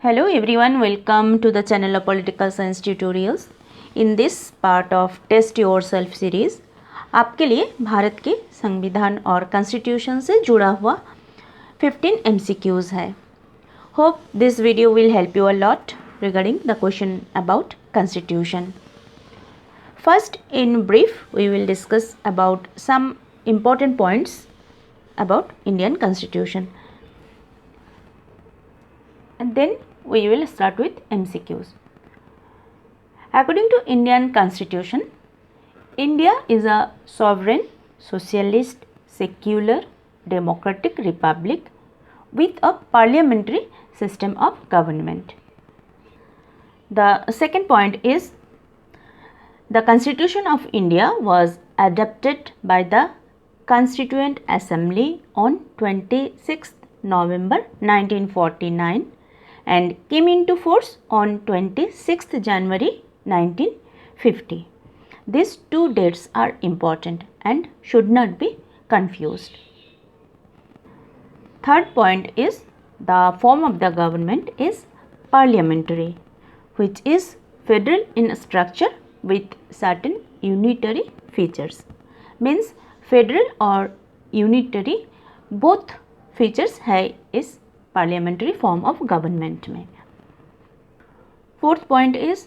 Hello everyone, welcome to the channel of Political Science Tutorials. In this part of Test Yourself series, आपके लिए भारत के संविधान और constitution से जुड़ा हुआ 15 MCQs है. Hope this video will help you a lot regarding the question about constitution. First, in brief, we will discuss about some important points about Indian Constitution. And then we will start with MCQs. According to Indian Constitution, India is a sovereign, socialist, secular, democratic republic with a parliamentary system of government. The second point is the Constitution of India was adopted by the Constituent Assembly on 26th November 1949 and came into force on 26th January 1950. These two dates are important and should not be confused. Third point is the form of the government is parliamentary, which is federal in structure with certain unitary features. Means federal or unitary both features है इस parliamentary form of government में. Fourth point is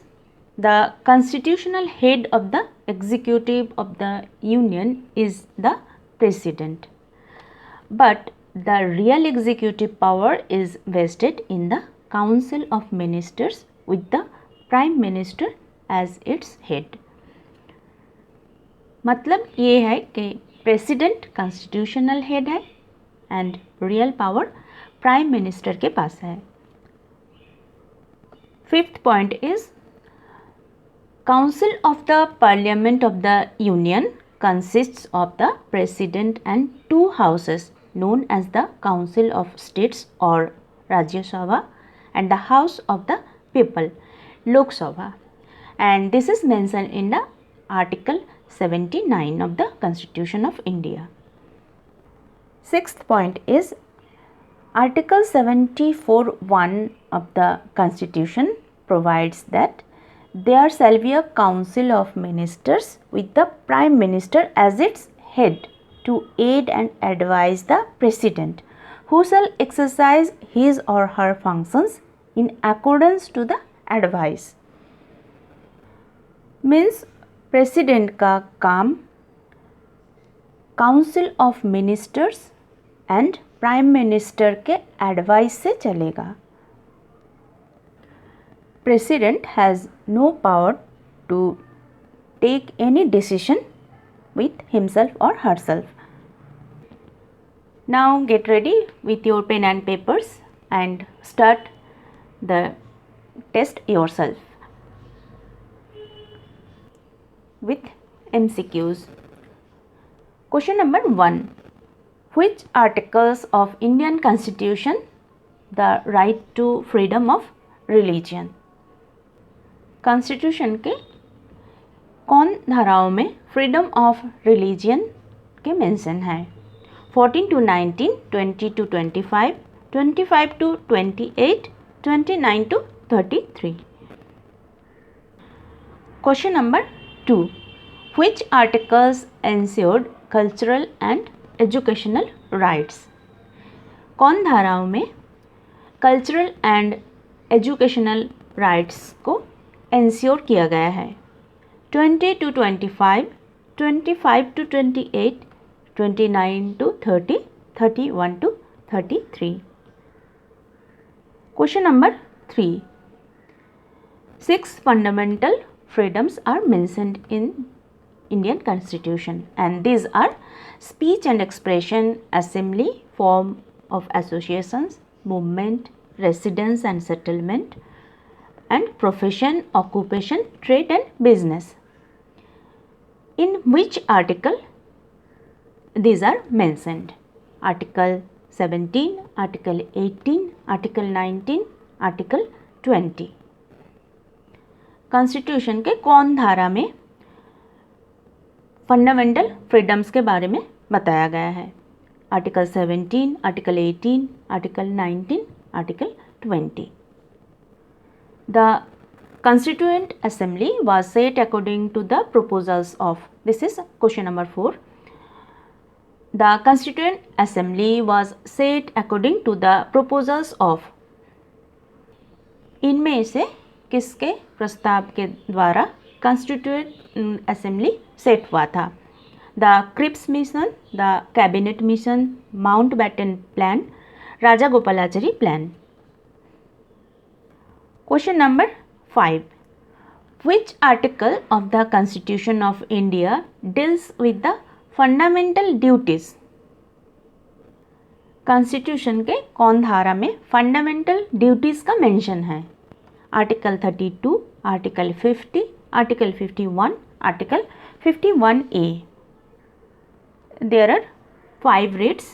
the constitutional head of the executive of the union is the president, but the real executive power is vested in the council of ministers with the prime minister as its head. मतलब ये है कि president constitutional head है and real power prime minister के पास है. Fifth point is council of the parliament of the union consists of the president and two houses known as the council of states or Rajya Sabha and the house of the people Lok Sabha, and this is mentioned in the article 79 of the Constitution of India. Sixth point is Article 74(1) of the Constitution provides that there shall be a council of ministers with the prime minister as its head to aid and advise the president, who shall exercise his or her functions in accordance to the advice. Means president का काम council of ministers and prime minister के advice से चलेगा. President has no power to take any decision with himself or herself. Now get ready with your pen and papers and start the test yourself with MCQs. Question number 1. Which articles of Indian Constitution the right to freedom of religion? Constitution के कौन धाराओं में freedom of religion के mention है? 14 to 19, 20 to 25, 25 to 28, 29 to 33. Question number 2. Which articles ensured cultural and educational rights? कौन धाराओं में cultural and educational rights को एंश्योर किया गया है? 20 to 25, 25 to 28, 29 to 30, 31 to 33. Question number 3. 6 fundamental freedoms are mentioned in Indian Constitution, and these are speech and expression, assembly, form of associations, movement, residence and settlement, and profession, occupation, trade and business. In which article these are mentioned? Article 17, Article 18, Article 19, Article 20. Constitution के कौन धारा में fundamental freedoms के बारे में बताया गया है? Article 17, Article 18, Article 19, Article 20. The Constituent Assembly was set according to the proposals of, this is question number 4. The Constituent Assembly was set according to the proposals of, इनमें से किसके प्रस्ताव के द्वारा कॉन्स्टिट्यूएंट असेंबली सेट हुआ था? The Cripps mission, the cabinet mission, Mountbatten plan, Rajagopalachari plan. Question number 5. Which article of the Constitution of India deals with the fundamental duties? Constitution के कौन धारा में फंडामेंटल ड्यूटीज़ का मेंशन है? Article 32, article 50, article 51, article 51A. There are 5 reads.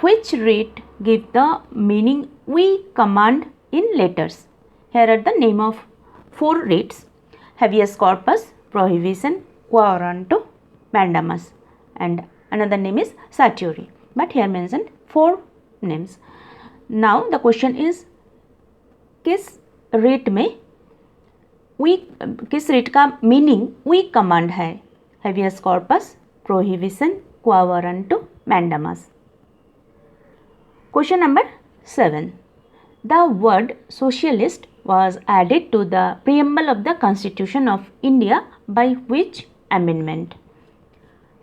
Which read give the meaning we command in letters? Here are the name of 4 reads: habeas corpus, prohibition, quo warranto, mandamus, and another name is certiorari. But here mentioned 4 names. Now the question is, किस rate में किस rate का meaning we command है? habeas corpus, prohibition, quo warranto, mandamus. Question number 7. The word socialist was added to the preamble of the Constitution of India by which amendment?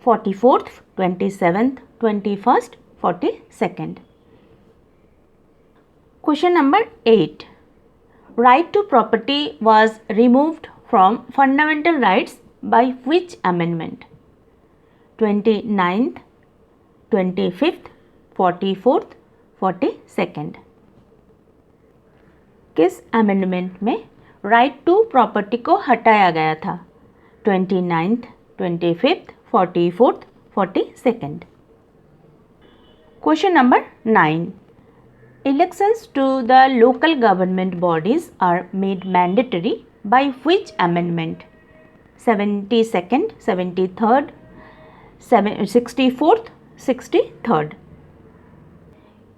44th, 27th, 21st, 42nd. Question number 8. Right to property was removed from fundamental rights by which amendment? 29th, 25th, 44th, 42nd. किस amendment में right to property को हटाया गया था? 29th, 25th, 44th, 42nd. Question number 9. Elections to the local government bodies are made mandatory by which amendment? 72nd, 73rd, 64th, 63rd.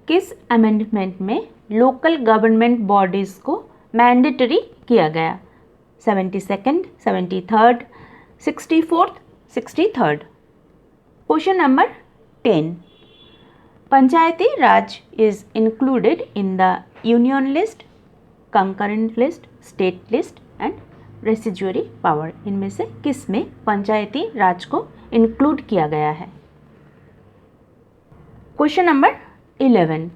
किस amendment में local government bodies को mandatory किया गया? 72nd, 73rd, 64th, 63rd. Question number 10. Panchayati raj is included in the union list, concurrent list, state list and residuary power. इनमें से किस में पंचायती राज को इंक्लूड किया गया है? Question number 11.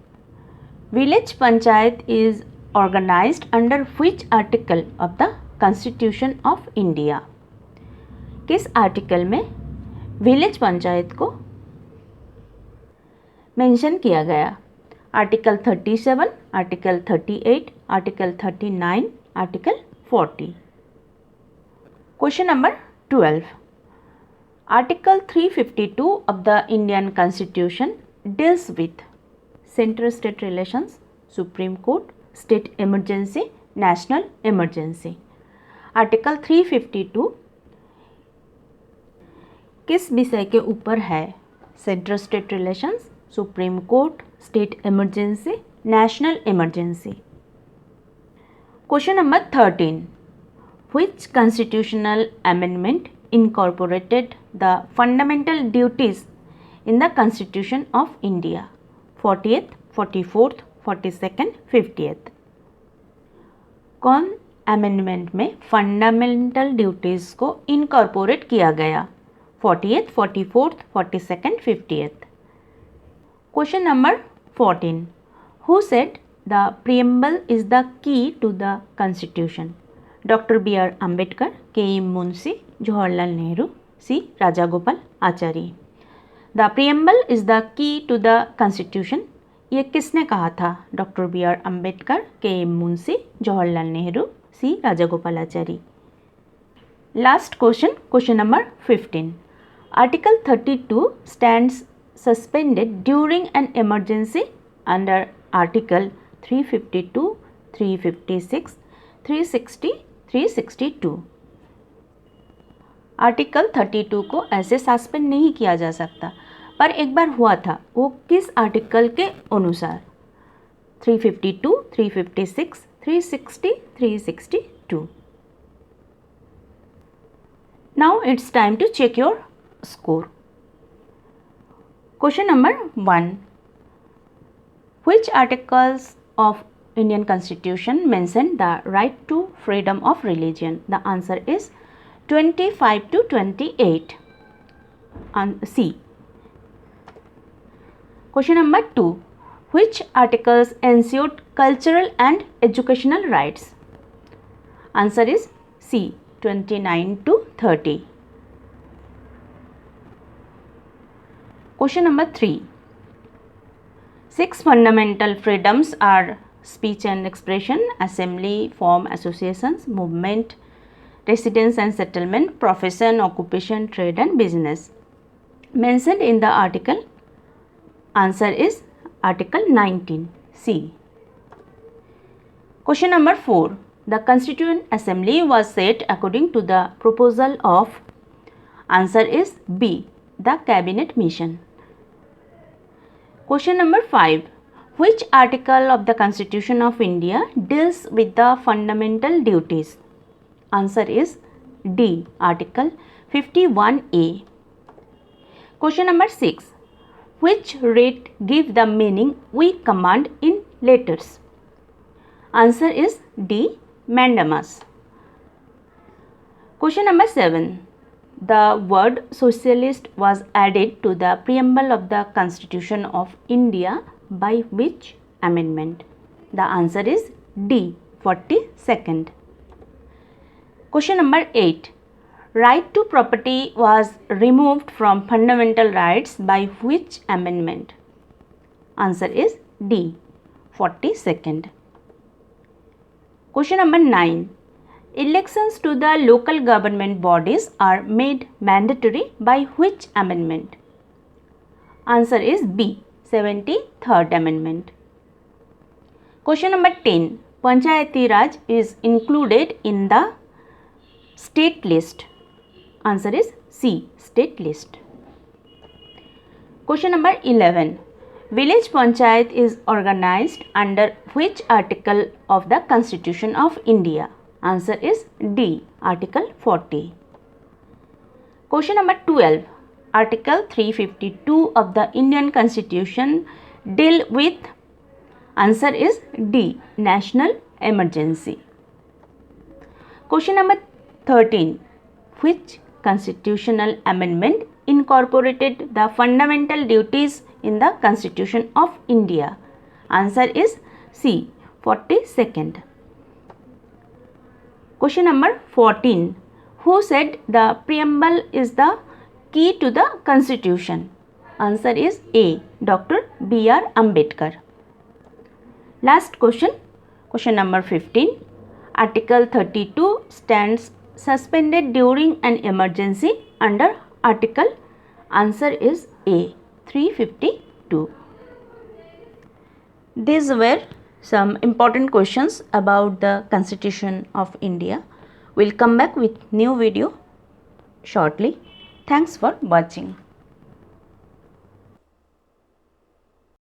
Village Panchayat is organized under which article of the Constitution of India? किस article में विलेज पंचायत को मेंशन किया गया? Article 37, article 38, article 39, article 40. Question number 12. Article 352 of the Indian Constitution deals with central state relations, supreme court, state emergency, national emergency. Article 352 किस विषय के ऊपर है? Central state relations, supreme court, state emergency, national emergency. Question number 13. Which constitutional amendment incorporated the fundamental duties in the Constitution of India? 40th, 44th, 42nd, 50th. कौन amendment में fundamental duties को incorporate किया गया? 40th, 44th, 42nd, 50th. Question number 14. Who said the preamble is the key to the Constitution? Dr. B.R. Ambedkar, K.M. Munshi, Jawaharlal Nehru, C. Rajagopal Achari. The preamble is the key to the constitution. ये किसने कहा था? Doctor B R Ambedkar, K M Munshi, Jawaharlal Nehru, C Rajagopalachari. Last question, question number 15. Article 32 stands suspended during an emergency under article 352, 356, 360, 362. Article 32 को ऐसे suspend नहीं किया जा सकता, पर एक बार हुआ था. वो किस आर्टिकल के अनुसार? 352, 356, 360, 362. Now it's time to check your score. Question number 1. Which articles of Indian Constitution mention the right to freedom of religion? The answer is 25 to 28. C. Question number 2. Which articles ensured cultural and educational rights? Answer is C. 29 to 30. Question number 3. 6 fundamental freedoms are speech and expression, assembly, form, associations, movement, residence and settlement, profession, occupation, trade and business. Mentioned in the article, answer is Article 19, C. Question number 4. The Constituent Assembly was set according to the proposal of, answer is B, the Cabinet Mission. Question number 5. Which article of the Constitution of India deals with the fundamental duties? Answer is D, Article 51A. Question number 6. Which writ give the meaning we command in letters? Answer is D, mandamus. Question number 7. The word socialist was added to the preamble of the Constitution of India by which amendment? The answer is D, 42nd. Question number 8. Right to property was removed from fundamental rights by which amendment? Answer is D, 42nd. Question number 9. Elections to the local government bodies are made mandatory by which amendment? Answer is B, 73rd Amendment. Question number 10. Panchayati Raj is included in the state list. Answer is C, state list. Question number 11. Village Panchayat is organized under which article of the Constitution of India? Answer is D, Article 40. Question number 12. Article 352 of the Indian Constitution deal with, answer is D, national emergency. Question number 13. Which constitutional amendment incorporated the fundamental duties in the Constitution of India? Answer is C, 42nd. Question number 14. Who said the preamble is the key to the Constitution? Answer is A, Dr. B.R. Ambedkar. Last question. Question number 15. Article 32 stands suspended during an emergency under article, answer is A, 352. These were some important questions about the Constitution of India. We'll come back with new video shortly. Thanks for watching.